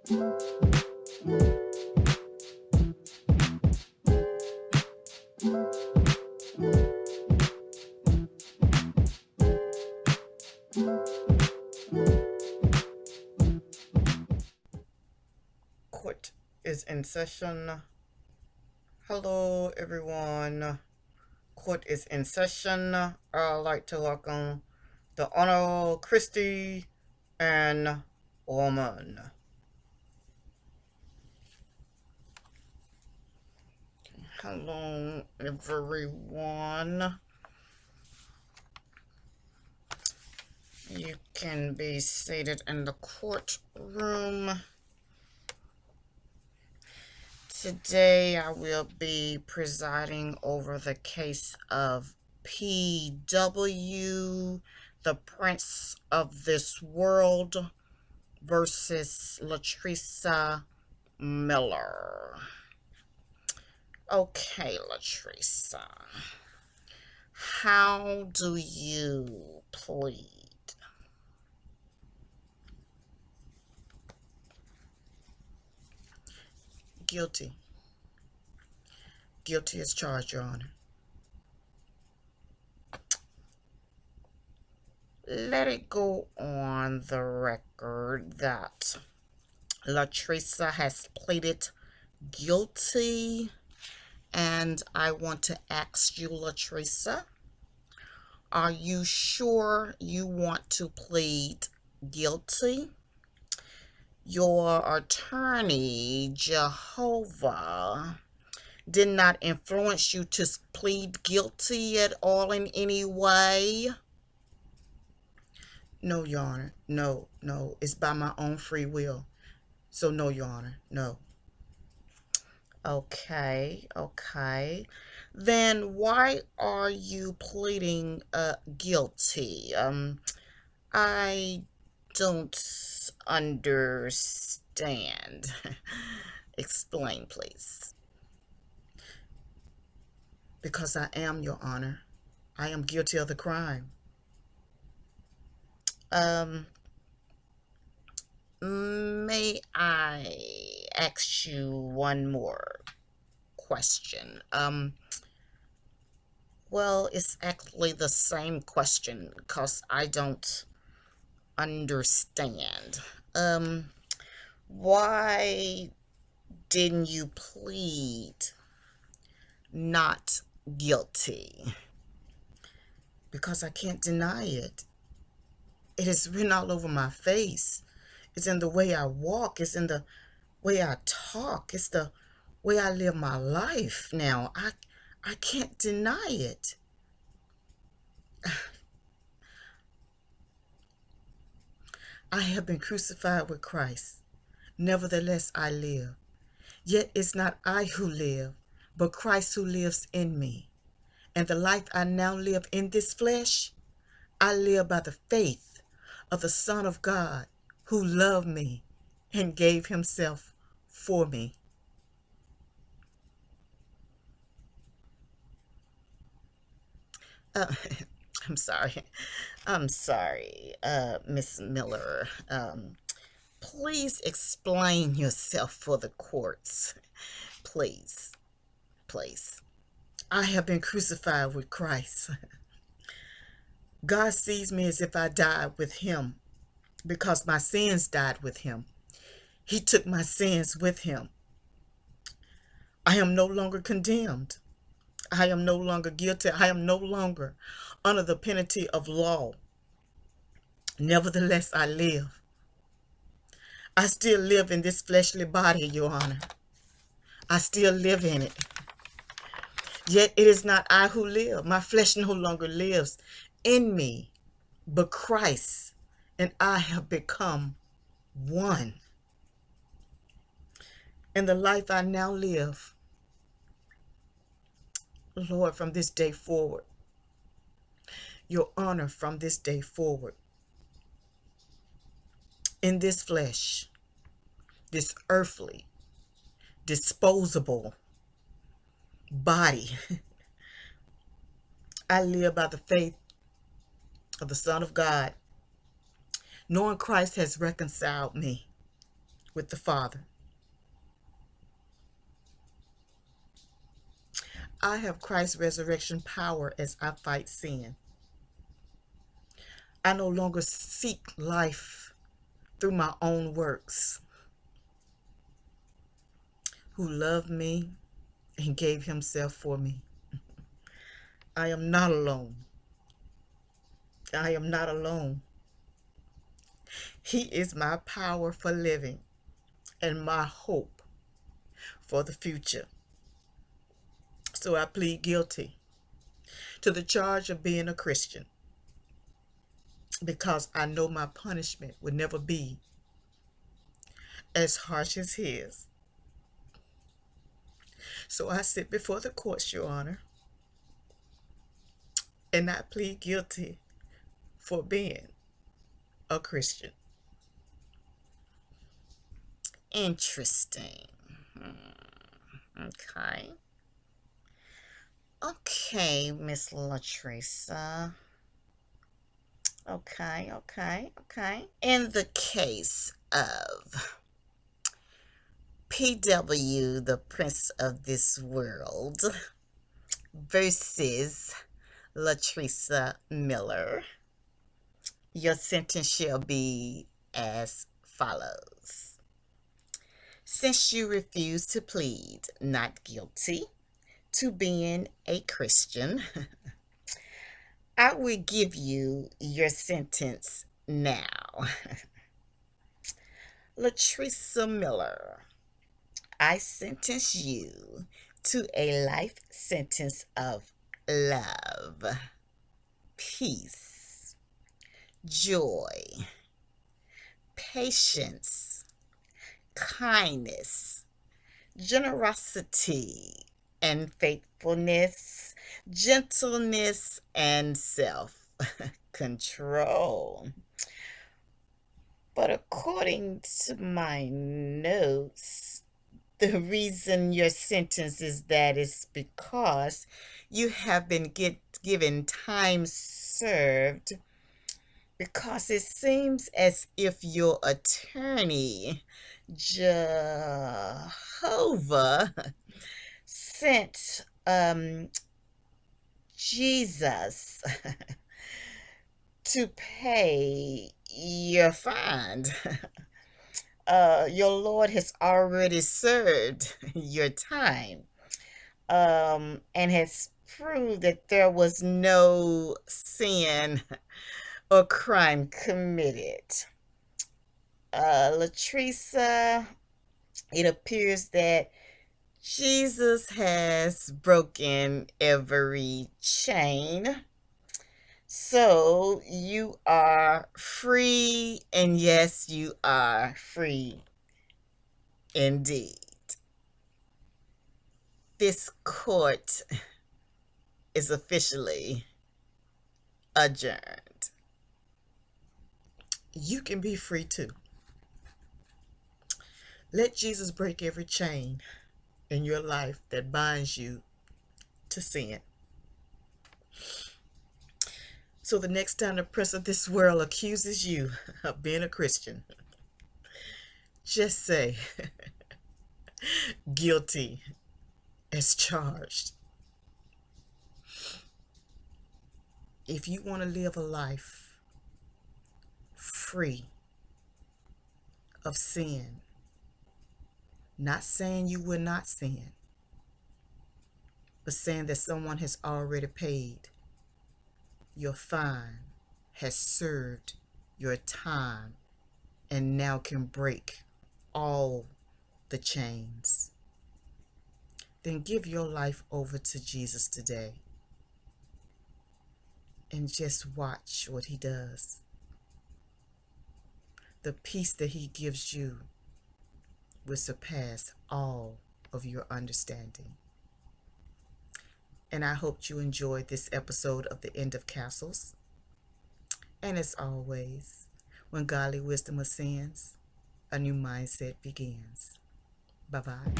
Court is in session. Hello, everyone. Court is in session. I'd like to welcome the Honorable Christy and Woman. Hello, everyone. You can be seated in the courtroom. Today I will be presiding over the case of PW, the Prince of this World, versus Latresa Miller. Okay, Latresa, how do you plead? Guilty. Guilty as charged, Your Honor. Let it go on the record that Latresa has pleaded guilty, and I want to ask you, Latresa, are you sure you want to plead guilty? Your attorney, Jehovah, did not influence you to plead guilty at all in any way? No, Your Honor. No. It's by my own free will. So no, Your Honor. No. Okay. Then why are you pleading guilty? I don't understand. Explain, please. Because I am, Your Honor. I am guilty of the crime. May I ask you one more question? Well, it's actually the same question because I don't understand. Why didn't you plead not guilty? Because I can't deny it. It is written all over my face. It's in the way I walk. It's in the way I talk. It's the way I live my life now. I can't deny it. I have been crucified with Christ. Nevertheless, I live. Yet it's not I who live, but Christ who lives in me. And the life I now live in this flesh, I live by the faith of the Son of God who loved me and gave himself for me. Uh, I'm sorry, Miss Miller. Please explain yourself for the courts. Please. I have been crucified with Christ. God sees me as if I died with him because my sins died with him. He took my sins with him. I am no longer condemned. I am no longer guilty. I am no longer under the penalty of law. Nevertheless, I live. I still live in this fleshly body, Your Honor. I still live in it. Yet it is not I who live. My flesh no longer lives in me, but Christ and I have become one. And the life I now live, Lord, from this day forward, Your Honor, from this day forward, in this flesh, this earthly, disposable body, I live by the faith of the Son of God, knowing Christ has reconciled me with the Father. I have Christ's resurrection power as I fight sin. I no longer seek life through my own works, who loved me and gave himself for me. I am not alone. I am not alone. He is my power for living and my hope for the future. So I plead guilty to the charge of being a Christian, because I know my punishment would never be as harsh as his. So I sit before the courts, Your Honor, and I plead guilty for being a Christian. Interesting. Okay. Okay, Miss Latresa. Okay. In the case of PW, the Prince of this world, versus Latresa Miller, your sentence shall be as follows. Since you refuse to plead not guilty to being a Christian, I will give you your sentence now. Latresa Miller, I sentence you to a life sentence of love, peace, joy, patience, kindness, generosity, and faithfulness, gentleness, and self-control. But according to my notes, the reason your sentence is that is because you have been given time served, because it seems as if your attorney, Jehovah, sent Jesus to pay your fine. Your Lord has already served your time, and has proved that there was no sin or crime committed. Latresa, it appears that Jesus has broken every chain. So you are free, and yes, you are free indeed. This court is officially adjourned. You can be free too. Let Jesus break every chain in your life that binds you to sin. So the next time the prince of this world accuses you of being a Christian, just say, guilty as charged. If you want to live a life free of sin, not saying you will not sin, but saying that someone has already paid your fine, has served your time, and now can break all the chains, then give your life over to Jesus today and just watch what he does. The peace that he gives you will surpass all of your understanding. And I hope you enjoyed this episode of The End of Castles. And as always, when godly wisdom ascends, a new mindset begins. Bye-bye.